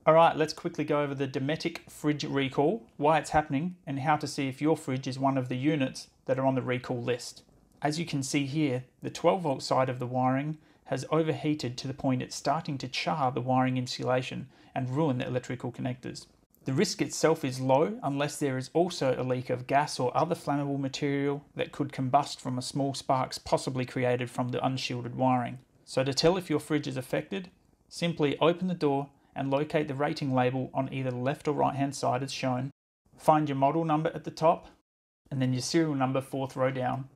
Alright, let's quickly go over the Dometic Fridge Recall, why it's happening, and how to see if your fridge is one of the units that are on the recall list. As you can see here, the 12 volt side of the wiring has overheated to the point it's starting to char the wiring insulation and ruin the electrical connectors. The risk itself is low unless there is also a leak of gas or other flammable material that could combust from a small sparks possibly created from the unshielded wiring. So to tell if your fridge is affected, simply open the door and locate the rating label on either the left or right hand side as shown. Find your model number at the top and then your serial number 4th row down.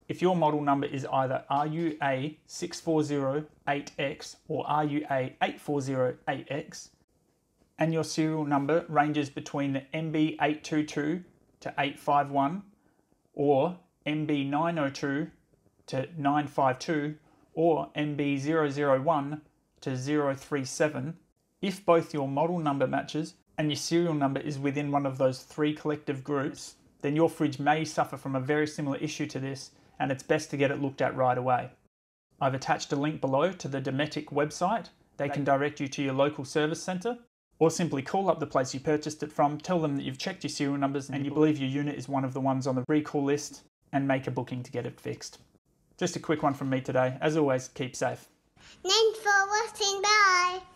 If your model number is either RUA6408X or RUA8408X and your serial number ranges between the MB822 to 851 or MB902 to 952 or MB001 to 037, if both your model number matches and your serial number is within one of those 3 collective groups, then your fridge may suffer from a very similar issue to this, and it's best to get it looked at right away. I've attached a link below to the Dometic website. They can direct you to your local service centre, or simply call up the place you purchased it from, tell them that you've checked your serial numbers and you believe your unit is one of the ones on the recall list, and make a booking to get it fixed. Just a quick one from me today. As always, keep safe. Thanks for watching, bye!